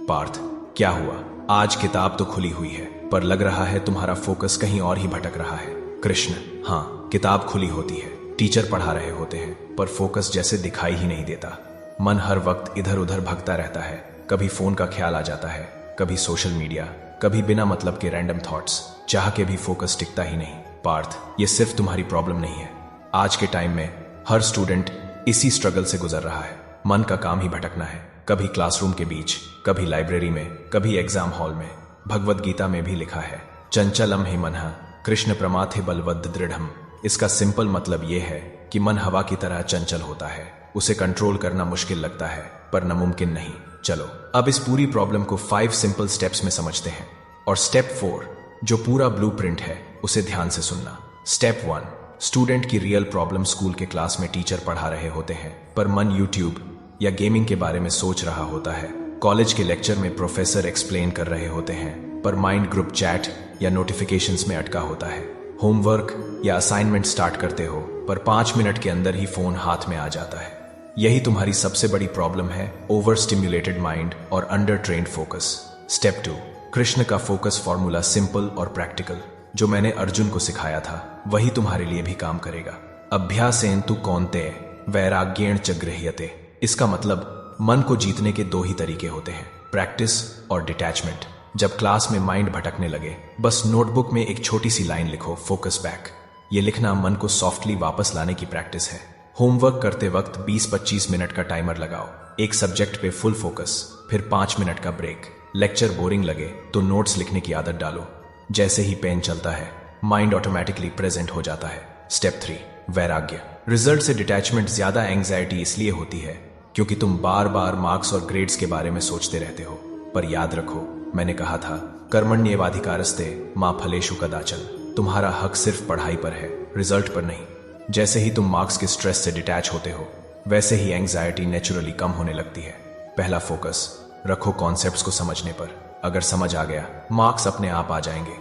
पार्थ, क्या हुआ? आज किताब तो खुली हुई है, पर लग रहा है तुम्हारा फोकस कहीं और ही भटक रहा है। कृष्ण, हाँ, किताब खुली होती है, टीचर पढ़ा रहे होते हैं, पर फोकस जैसे दिखाई ही नहीं देता। मन हर वक्त इधर उधर भगता रहता है। कभी फोन का ख्याल आ जाता है, कभी सोशल मीडिया, कभी बिना मतलब के रैंडम थॉट्स। चाह के भी फोकस टिकता ही नहीं। पार्थ, ये सिर्फ तुम्हारी प्रॉब्लम नहीं है। आज के टाइम में हर स्टूडेंट इसी स्ट्रगल से गुजर रहा है। मन का काम ही भटकना है, कभी क्लासरूम के बीच, कभी लाइब्रेरी में, कभी एग्जाम हॉल में। भगवत गीता में भी लिखा है, चंचलम हि मनः कृष्ण प्रमाथे बलवद् दृढ़म। इसका सिंपल मतलब यह है कि मन हवा की तरह चंचल होता है, उसे कंट्रोल करना मुश्किल लगता है, पर नामुमकिन नहीं। चलो अब इस पूरी प्रॉब्लम को 5 सिंपल स्टेप्स में समझते हैं। और स्टेप 4 जो पूरा ब्लूप्रिंट है, उसे ध्यान से सुनना। स्टेप 1, स्टूडेंट की रियल प्रॉब्लम स्कूल के क्लास में टीचर पढ़ा रहे होते हैं, पर मन यूट्यूब या गेमिंग के बारे में सोच रहा होता है। कॉलेज के लेक्चर में प्रोफेसर एक्सप्लेन कर रहे होते हैं, पर माइंड ग्रुप चैट या नोटिफिकेशंस में अटका होता है। होमवर्क या असाइनमेंट स्टार्ट करते हो, पर 5 मिनट के अंदर ही फोन हाथ में आ जाता है। यही तुम्हारी सबसे बड़ी प्रॉब्लम है, ओवर स्टिम्युलेटेड माइंड और under trained focus. Step 2, Krishna का फोकस फॉर्मूला सिंपल और प्रैक्टिकल, जो मैंने अर्जुन को सिखाया था, वही तुम्हारे लिए भी काम करेगा। अभ्यासेन तु कौन्तेय वैराग्येण च गृह्यते। इसका मतलब मन को जीतने के 2 ही तरीके होते हैं, प्रैक्टिस और डिटैचमेंट। जब क्लास में माइंड भटकने लगे, बस नोटबुक में एक छोटी सी लाइन लिखो, फोकस बैक। ये लिखना मन को सॉफ्टली वापस लाने की प्रैक्टिस है। होमवर्क करते वक्त 20-25 मिनट का टाइमर लगाओ, एक सब्जेक्ट पे फुल फोकस, फिर 5 मिनट का ब्रेक। लेक्चर बोरिंग लगे तो नोट्स लिखने की आदत डालो। जैसे ही पेन चलता है, माइंड ऑटोमेटिकली प्रेजेंट हो जाता है। स्टेप 3, वैराग्य। रिजल्ट से डिटैचमेंट ज्यादा एंग्जाइटी इसलिए होती है क्योंकि तुम बार बार मार्क्स और ग्रेड्स के बारे में सोचते रहते हो। पर याद रखो, मैंने कहा था, कर्मण्येवाधिकारस्ते मा फलेषु कदाचन। तुम्हारा हक सिर्फ पढ़ाई पर है, रिजल्ट पर नहीं। जैसे ही तुम मार्क्स के स्ट्रेस से डिटैच होते हो, वैसे ही एंग्जाइटी नेचुरली कम होने लगती है। पहला फोकस रखो कॉन्सेप्ट्स को समझने पर। अगर समझ आ गया, मार्क्स अपने आप आ जाएंगे।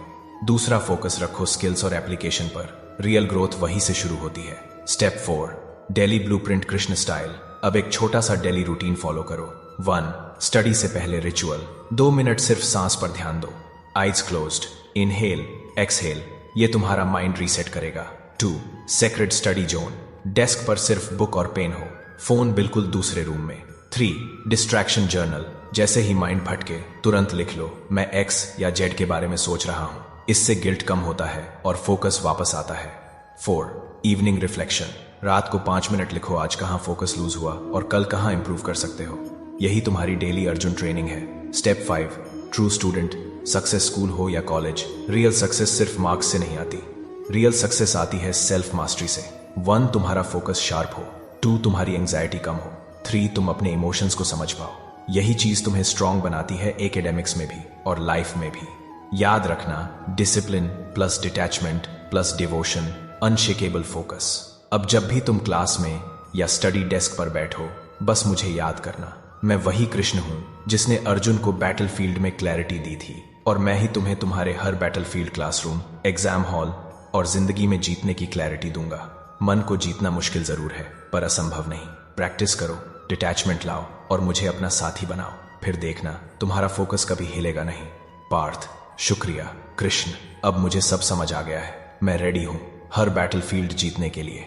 दूसरा फोकस रखो स्किल्स और एप्लीकेशन पर। रियल ग्रोथ वहीं से शुरू होती है। Step 4, daily blueprint Krishna style. अब एक छोटा सा डेली रूटीन फॉलो करो। 1, स्टडी से पहले रिचुअल। 2 मिनट सिर्फ सांस पर ध्यान दो, आईज क्लोज्ड, इनहेल एक्सहेल। ये तुम्हारा माइंड रीसेट करेगा। 2, सेक्रेड स्टडी जोन। डेस्क पर सिर्फ बुक और पेन हो, फोन बिल्कुल दूसरे रूम में। 3, डिस्ट्रैक्शन जर्नल। जैसे ही माइंड भटके, तुरंत लिख लो, मैं एक्स या जेड के बारे में सोच रहा हूं। इससे गिल्ट कम होता है और फोकस वापस आता है। 4, इवनिंग रिफ्लेक्शन। रात को 5 मिनट लिखो, आज कहां फोकस लूज हुआ और कल कहां इंप्रूव कर सकते हो। यही तुम्हारी डेली अर्जुन ट्रेनिंग है। Step 5, true student. Success school हो या कॉलेज, रियल सक्सेस सिर्फ मार्क्स से नहीं आती। रियल सक्सेस आती है सेल्फ मास्टरी से। 1, तुम्हारा फोकस शार्प हो। 2, तुम्हारी एंग्जाइटी कम हो। 3, तुम अपने इमोशंस को समझ पाओ। यही चीज तुम्हें स्ट्रांग बनाती है, एकेडमिक्स में भी और लाइफ में भी। याद रखना, discipline plus detachment plus devotion, unshakeable focus. अब जब भी तुम क्लास में या स्टडी डेस्क पर बैठो, बस मुझे याद करना, मैं वही कृष्ण हूं जिसने अर्जुन को बैटलफील्ड में क्लैरिटी दी थी, और मैं ही तुम्हें तुम्हारे हर बैटलफील्ड, क्लासरूम, एग्जाम हॉल और जिंदगी में जीतने की क्लैरिटी दूंगा। मन को जीतना मुश्किल जरूर है, पर असंभव नहीं। प्रैक्टिस करो, डिटैचमेंट लाओ और मुझे अपना साथी बनाओ, फिर देखना तुम्हारा फोकस कभी हिलेगा नहीं। पार्थ, शुक्रिया। कृष्ण, अब मुझे सब समझ आ गया है। मैं रेडी हूं हर बैटलफील्ड जीतने के लिए।